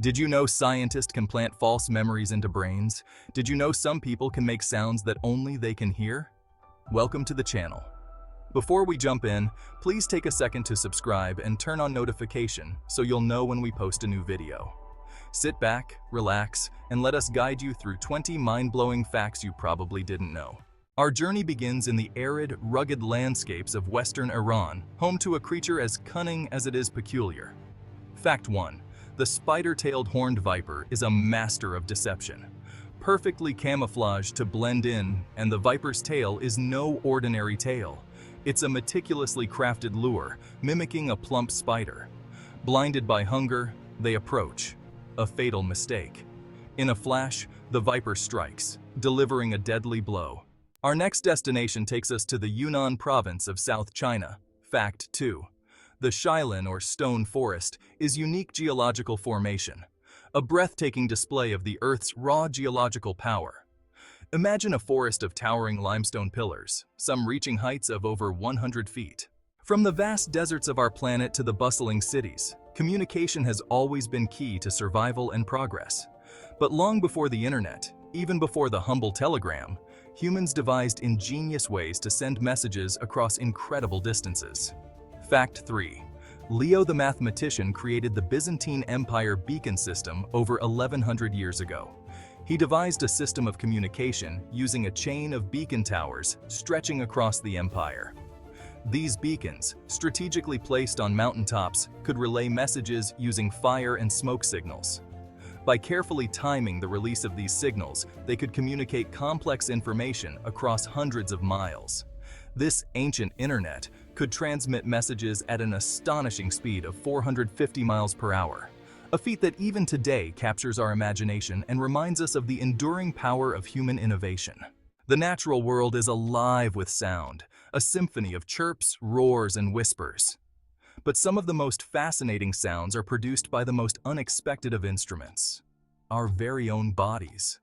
Did you know scientists can plant false memories into brains? Did you know some people can make sounds that only they can hear? Welcome to the channel. Before we jump in, please take a second to subscribe and turn on notification so you'll know when we post a new video. Sit back, relax, and let us guide you through 20 mind-blowing facts you probably didn't know. Our journey begins in the arid, rugged landscapes of western Iran, home to a creature as cunning as it is peculiar. Fact 1. The spider-tailed horned viper is a master of deception. Perfectly camouflaged to blend in, and the viper's tail is no ordinary tail. It's a meticulously crafted lure, mimicking a plump spider. Blinded by hunger, they approach. A fatal mistake. In a flash, the viper strikes, delivering a deadly blow. Our next destination takes us to the Yunnan province of South China. Fact 2. The Shilin or stone forest is unique geological formation, a breathtaking display of the Earth's raw geological power. Imagine a forest of towering limestone pillars, some reaching heights of over 100 feet. From the vast deserts of our planet to the bustling cities, communication has always been key to survival and progress. But long before the internet, even before the humble telegram, humans devised ingenious ways to send messages across incredible distances. Fact 3. Leo the mathematician created the Byzantine Empire beacon system over 1100 years ago. He devised a system of communication using a chain of beacon towers stretching across the empire. These beacons, strategically placed on mountaintops, could relay messages using fire and smoke signals. By carefully timing the release of these signals, they could communicate complex information across hundreds of miles. This ancient internet could transmit messages at an astonishing speed of 450 miles per hour, a feat that even today captures our imagination and reminds us of the enduring power of human innovation. The natural world is alive with sound, a symphony of chirps, roars, and whispers. But some of the most fascinating sounds are produced by the most unexpected of instruments, our very own bodies.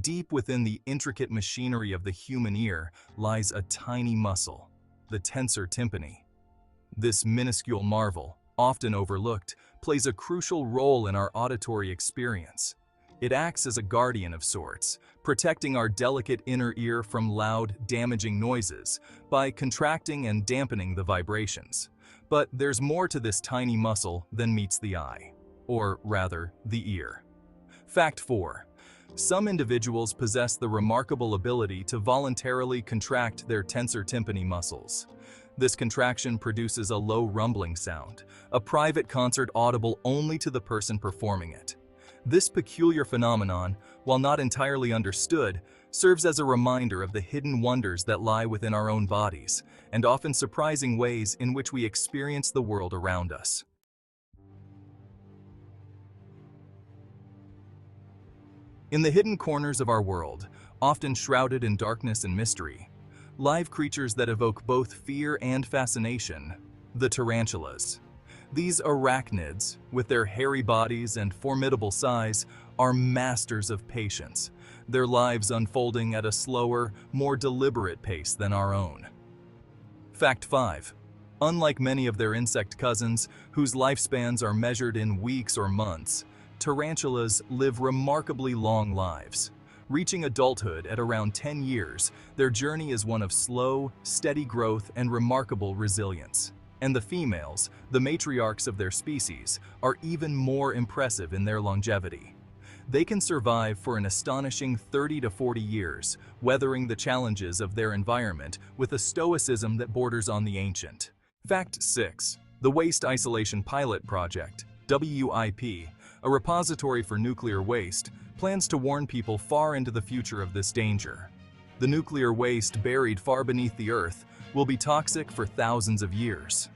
Deep within the intricate machinery of the human ear lies a tiny muscle, the tensor tympani. This minuscule marvel, often overlooked, plays a crucial role in our auditory experience. It acts as a guardian of sorts, protecting our delicate inner ear from loud, damaging noises by contracting and dampening the vibrations. But there's more to this tiny muscle than meets the eye, or rather, the ear. Fact 4. Some individuals possess the remarkable ability to voluntarily contract their tensor tympani muscles. This contraction produces a low rumbling sound, a private concert audible only to the person performing it. This peculiar phenomenon, while not entirely understood, serves as a reminder of the hidden wonders that lie within our own bodies, and often surprising ways in which we experience the world around us. In the hidden corners of our world, often shrouded in darkness and mystery, live creatures that evoke both fear and fascination, the tarantulas. These arachnids, with their hairy bodies and formidable size, are masters of patience, their lives unfolding at a slower, more deliberate pace than our own. Fact 5. Unlike many of their insect cousins, whose lifespans are measured in weeks or months, tarantulas live remarkably long lives. Reaching adulthood at around 10 years, their journey is one of slow, steady growth and remarkable resilience. And the females, the matriarchs of their species, are even more impressive in their longevity. They can survive for an astonishing 30 to 40 years, weathering the challenges of their environment with a stoicism that borders on the ancient. Fact 6. The Waste Isolation Pilot Project, WIP, a repository for nuclear waste, plans to warn people far into the future of this danger. The nuclear waste buried far beneath the Earth will be toxic for thousands of years.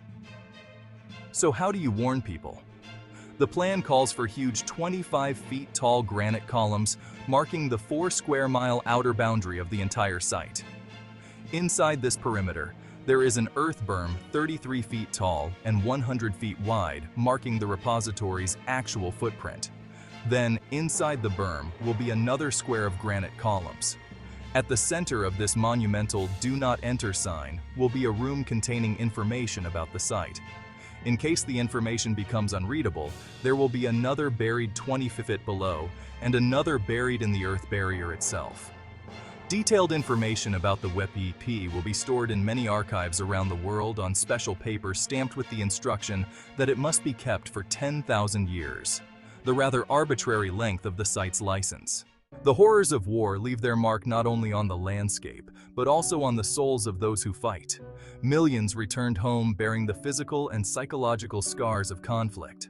So how do you warn people? The plan calls for huge 25 feet tall granite columns marking the 4 square mile outer boundary of the entire site. Inside this perimeter, there is an earth berm 33 feet tall and 100 feet wide, marking the repository's actual footprint. Then, inside the berm will be another square of granite columns. At the center of this monumental "Do Not Enter" sign will be a room containing information about the site. In case the information becomes unreadable, there will be another buried 20 feet below and another buried in the Earth barrier itself. Detailed information about the WEP will be stored in many archives around the world on special paper stamped with the instruction that it must be kept for 10,000 years, the rather arbitrary length of the site's license. The horrors of war leave their mark not only on the landscape, but also on the souls of those who fight. Millions returned home bearing the physical and psychological scars of conflict.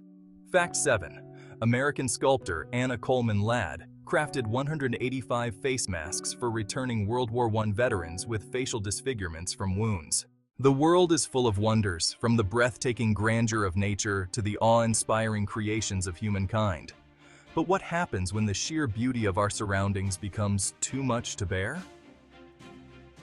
Fact 7. American sculptor Anna Coleman Ladd crafted 185 face masks for returning World War I veterans with facial disfigurements from wounds. The world is full of wonders, from the breathtaking grandeur of nature to the awe-inspiring creations of humankind. But what happens when the sheer beauty of our surroundings becomes too much to bear?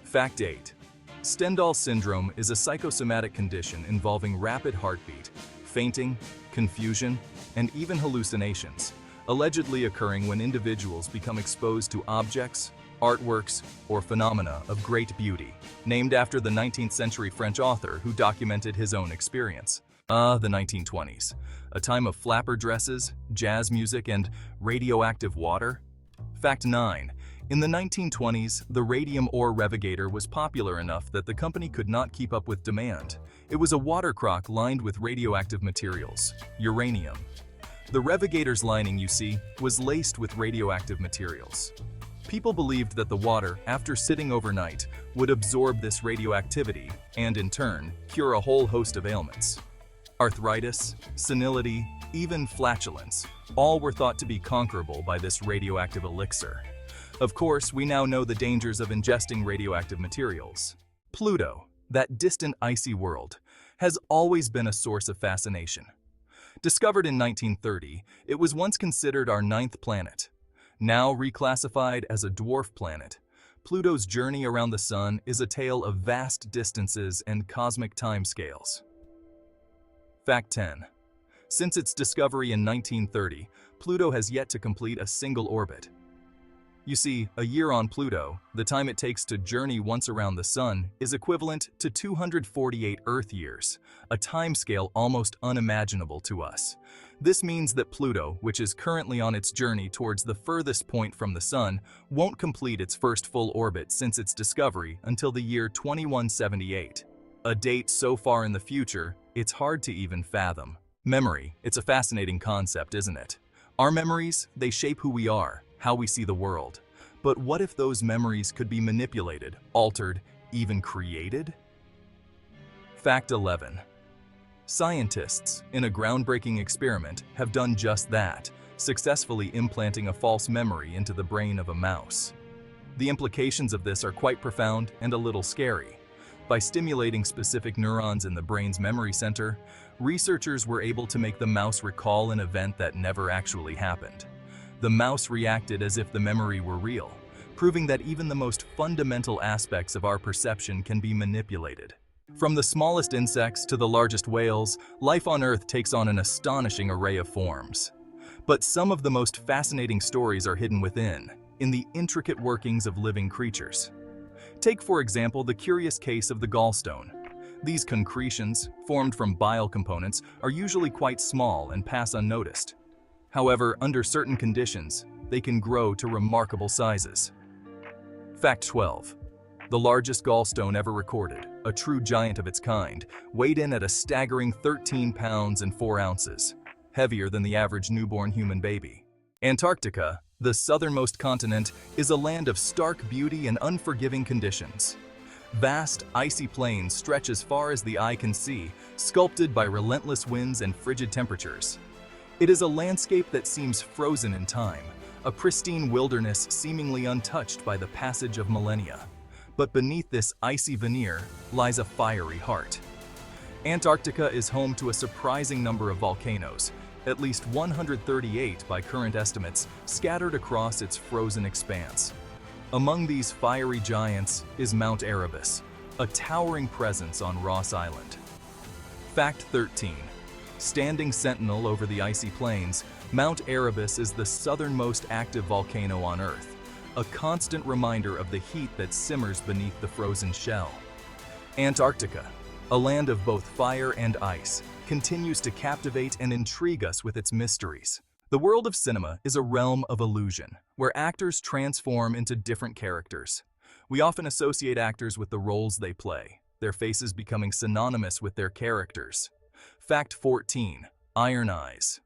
Fact 8. Stendhal syndrome is a psychosomatic condition involving rapid heartbeat, fainting, confusion, and even hallucinations, allegedly occurring when individuals become exposed to objects, artworks, or phenomena of great beauty, named after the 19th century French author who documented his own experience. The 1920s, a time of flapper dresses, jazz music, and radioactive water. Fact 9. In the 1920s, the radium ore revogator was popular enough that the company could not keep up with demand. It was a water crock lined with radioactive materials, uranium. The revogator's lining, you see, was laced with radioactive materials. People believed that the water, after sitting overnight, would absorb this radioactivity and, in turn, cure a whole host of ailments. Arthritis, senility, even flatulence, all were thought to be conquerable by this radioactive elixir. Of course, we now know the dangers of ingesting radioactive materials. Pluto, that distant icy world, has always been a source of fascination. Discovered in 1930, it was once considered our 9th planet. Now reclassified as a dwarf planet, Pluto's journey around the Sun is a tale of vast distances and cosmic timescales. Fact 10. Since its discovery in 1930, Pluto has yet to complete a single orbit. You see, a year on Pluto, the time it takes to journey once around the Sun, is equivalent to 248 Earth years, a timescale almost unimaginable to us. This means that Pluto, which is currently on its journey towards the furthest point from the Sun, won't complete its first full orbit since its discovery until the year 2178. A date so far in the future, it's hard to even fathom. Memory, it's a fascinating concept, isn't it? Our memories, they shape who we are, how we see the world. But what if those memories could be manipulated, altered, even created? Fact 11. Scientists, in a groundbreaking experiment, have done just that, successfully implanting a false memory into the brain of a mouse. The implications of this are quite profound and a little scary. By stimulating specific neurons in the brain's memory center, researchers were able to make the mouse recall an event that never actually happened. The mouse reacted as if the memory were real, proving that even the most fundamental aspects of our perception can be manipulated. From the smallest insects to the largest whales, life on Earth takes on an astonishing array of forms. But some of the most fascinating stories are hidden within, in the intricate workings of living creatures. Take, for example, the curious case of the gallstone. These concretions, formed from bile components, are usually quite small and pass unnoticed. However, under certain conditions, they can grow to remarkable sizes. Fact 12. The largest gallstone ever recorded, a true giant of its kind, weighed in at a staggering 13 pounds and 4 ounces, heavier than the average newborn human baby. Antarctica, the southernmost continent, is a land of stark beauty and unforgiving conditions. Vast, icy plains stretch as far as the eye can see, sculpted by relentless winds and frigid temperatures. It is a landscape that seems frozen in time, a pristine wilderness seemingly untouched by the passage of millennia. But beneath this icy veneer lies a fiery heart. Antarctica is home to a surprising number of volcanoes, at least 138 by current estimates, scattered across its frozen expanse. Among these fiery giants is Mount Erebus, a towering presence on Ross Island. Fact 13. Standing sentinel over the icy plains, Mount Erebus is the southernmost active volcano on Earth, a constant reminder of the heat that simmers beneath the frozen shell. Antarctica, a land of both fire and ice, continues to captivate and intrigue us with its mysteries. The world of cinema is a realm of illusion, where actors transform into different characters. We often associate actors with the roles they play, their faces becoming synonymous with their characters. Fact 14. Iron Eyes.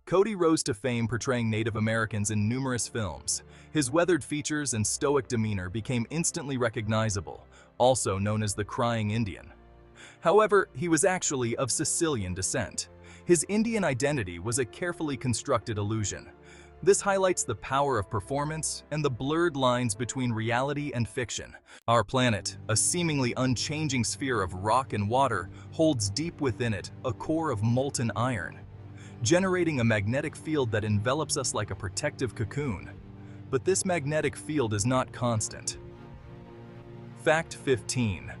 Cody rose to fame portraying Native Americans in numerous films. His weathered features and stoic demeanor became instantly recognizable, also known as the Crying Indian. However, he was actually of Sicilian descent. His Indian identity was a carefully constructed illusion. This highlights the power of performance and the blurred lines between reality and fiction. Our planet, a seemingly unchanging sphere of rock and water, holds deep within it a core of molten iron, generating a magnetic field that envelops us like a protective cocoon. But this magnetic field is not constant. Fact 15.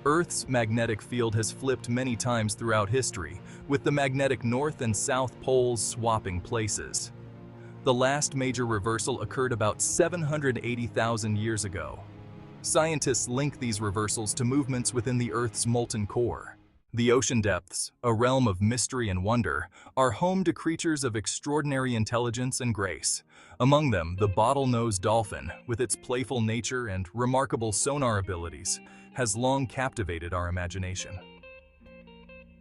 Earth's magnetic field has flipped many times throughout history, with the magnetic north and south poles swapping places. The last major reversal occurred about 780,000 years ago. Scientists link these reversals to movements within the Earth's molten core. The ocean depths, a realm of mystery and wonder, are home to creatures of extraordinary intelligence and grace. Among them, the bottlenose dolphin, with its playful nature and remarkable sonar abilities, has long captivated our imagination.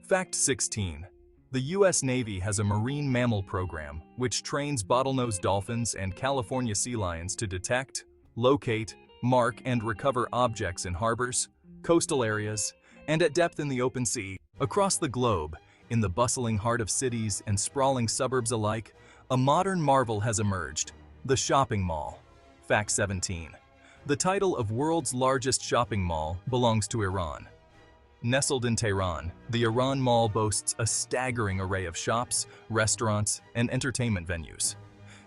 Fact 16. The U.S. Navy has a marine mammal program which trains bottlenose dolphins and California sea lions to detect, locate, mark, and recover objects in harbors, coastal areas, and at depth in the open sea. Across the globe, in the bustling heart of cities and sprawling suburbs alike, a modern marvel has emerged: the shopping mall. Fact 17. The title of world's largest shopping mall belongs to Iran. Nestled in Tehran, the Iran Mall boasts a staggering array of shops, restaurants, and entertainment venues.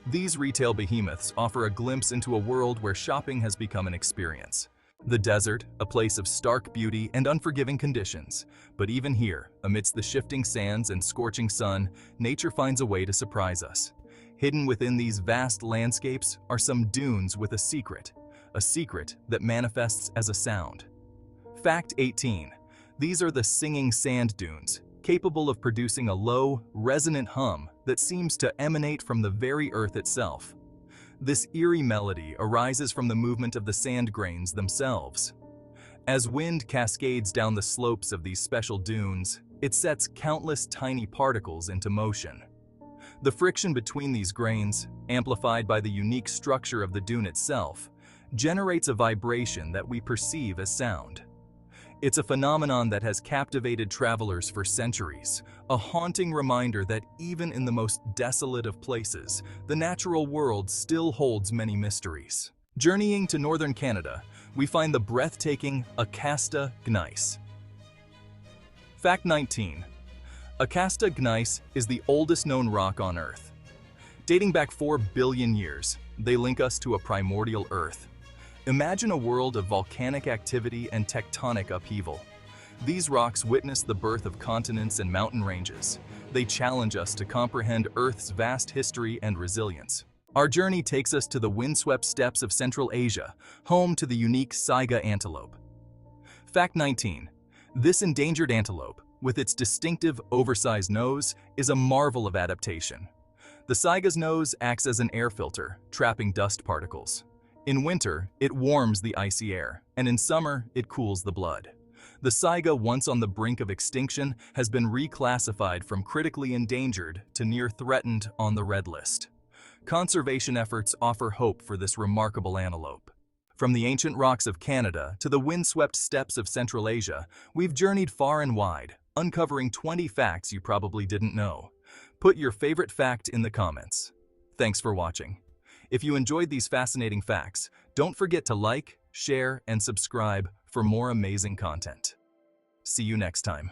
These retail behemoths offer a glimpse into a world where shopping has become an experience. The desert, a place of stark beauty and unforgiving conditions. But even here, amidst the shifting sands and scorching sun, nature finds a way to surprise us. Hidden within these vast landscapes are some dunes with a secret that manifests as a sound. Fact 18. These are the singing sand dunes, capable of producing a low, resonant hum that seems to emanate from the very earth itself. This eerie melody arises from the movement of the sand grains themselves. As wind cascades down the slopes of these special dunes, it sets countless tiny particles into motion. The friction between these grains, amplified by the unique structure of the dune itself, generates a vibration that we perceive as sound. It's a phenomenon that has captivated travelers for centuries, a haunting reminder that even in the most desolate of places, the natural world still holds many mysteries. Journeying to northern Canada, we find the breathtaking Acasta gneiss. Fact 19. Acasta gneiss is the oldest known rock on Earth. Dating back 4 billion years, they link us to a primordial Earth. Imagine a world of volcanic activity and tectonic upheaval. These rocks witness the birth of continents and mountain ranges. They challenge us to comprehend Earth's vast history and resilience. Our journey takes us to the windswept steppes of Central Asia, home to the unique saiga antelope. Fact 19. This endangered antelope, with its distinctive oversized nose, is a marvel of adaptation. The saiga's nose acts as an air filter, trapping dust particles. In winter, it warms the icy air, and in summer, it cools the blood. The saiga, once on the brink of extinction, has been reclassified from critically endangered to near threatened on the red list. Conservation efforts offer hope for this remarkable antelope. From the ancient rocks of Canada to the windswept steppes of Central Asia, we've journeyed far and wide, uncovering 20 facts you probably didn't know. Put your favorite fact in the comments. Thanks for watching. If you enjoyed these fascinating facts, don't forget to like, share, and subscribe for more amazing content. See you next time.